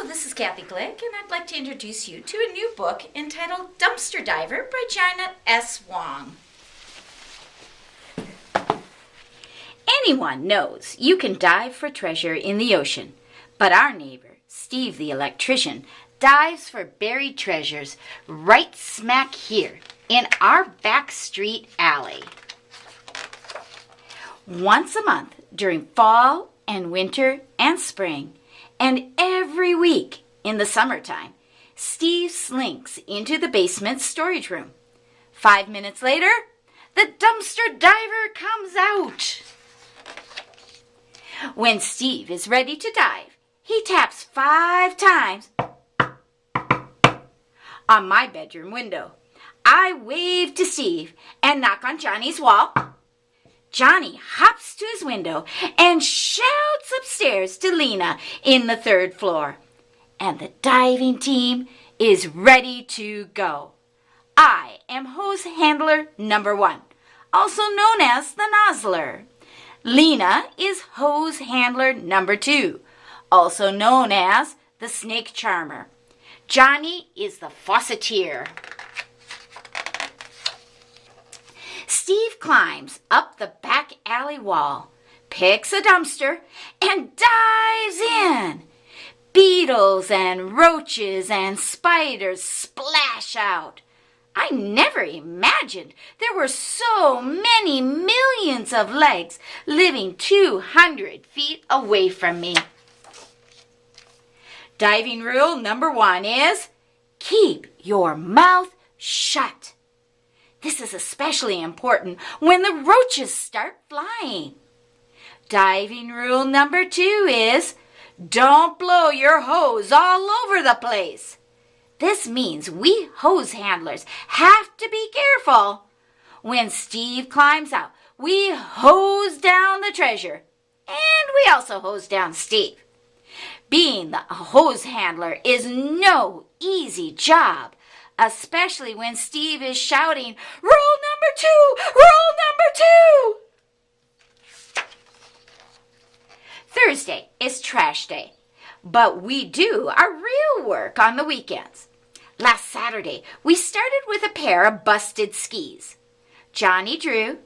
This is Kathy Glick, and I'd like to introduce you to a new book entitled Dumpster Diver by Janet S. Wong. Anyone knows you can dive for treasure in the ocean, but our neighbor, Steve the electrician, dives for buried treasures right smack here in our back street alley. Once a month during fall and winter and spring, and every week in the summertime, Steve slinks into the basement storage room. 5 minutes later, the dumpster diver comes out. When Steve is ready to dive, he taps 5 times on my bedroom window. I wave to Steve and knock on Johnny's wall. Johnny hops to his window and shouts upstairs to Lena in the 3rd floor. And the diving team is ready to go. I am hose handler number 1, also known as the nozzler. Lena is hose handler number 2, also known as the snake charmer. Johnny is the faucetier. Steve climbs up the back alley wall, picks a dumpster, and dives in. Beetles and roaches and spiders splash out. I never imagined there were so many millions of legs living 200 feet away from me. Diving rule number 1 is keep your mouth shut. This is especially important when the roaches start flying. Diving rule number 2 is don't blow your hose all over the place. This means we hose handlers have to be careful. When Steve climbs out, we hose down the treasure, and we also hose down Steve. Being the hose handler is no easy job, especially when Steve is shouting, "Rule number 2! Rule number 2!" Thursday is trash day, but we do our real work on the weekends. Last Saturday, we started with a pair of busted skis. Johnny drew,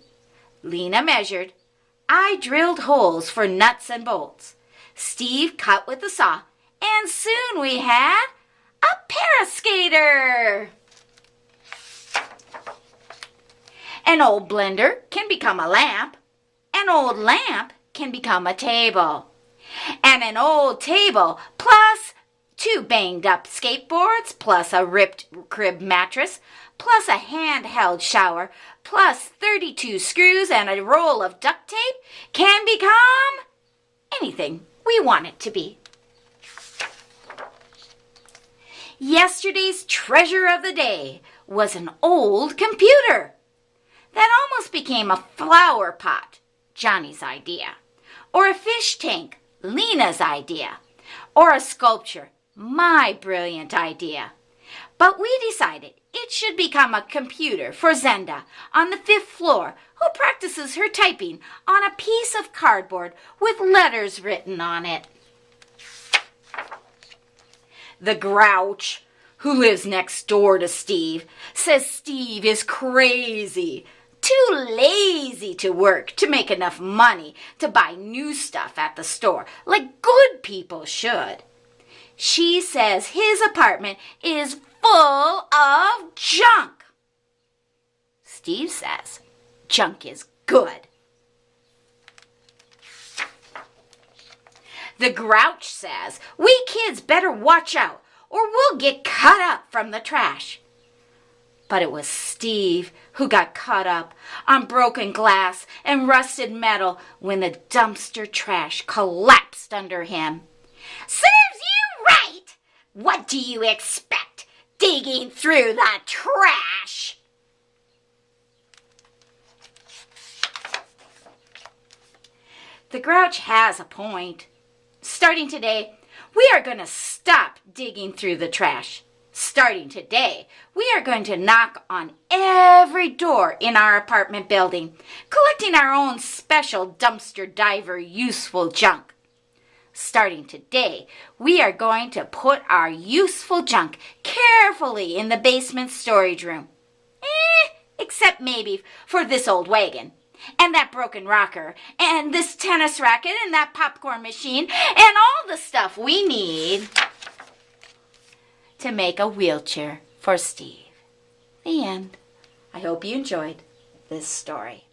Lena measured, I drilled holes for nuts and bolts. Steve cut with the saw, and soon we had a paraskater. An old blender can become a lamp. An old lamp can become a table. And an old table plus 2 banged up skateboards plus a ripped crib mattress plus a handheld shower plus 32 screws and a roll of duct tape can become anything we want it to be. Yesterday's treasure of the day was an old computer that almost became a flower pot, Johnny's idea, or a fish tank, Lena's idea, or a sculpture, my brilliant idea. But we decided it should become a computer for Zenda on the 5th floor, who practices her typing on a piece of cardboard with letters written on it. The Grouch, who lives next door to Steve, says Steve is crazy, too lazy to work to make enough money to buy new stuff at the store like good people should. She says his apartment is full of junk. Steve says junk is good. The Grouch says we kids better watch out or we'll get cut up from the trash. But it was Steve who got caught up on broken glass and rusted metal when the dumpster trash collapsed under him. Serves you right! What do you expect, digging through the trash? The Grouch has a point. Starting today, we are going to stop digging through the trash. Starting today, we are going to knock on every door in our apartment building, collecting our own special dumpster diver useful junk. Starting today, we are going to put our useful junk carefully in the basement storage room. Except maybe for this old wagon, and that broken rocker, and this tennis racket, and that popcorn machine, and all the stuff we need to make a wheelchair for Steve. The end. I hope you enjoyed this story.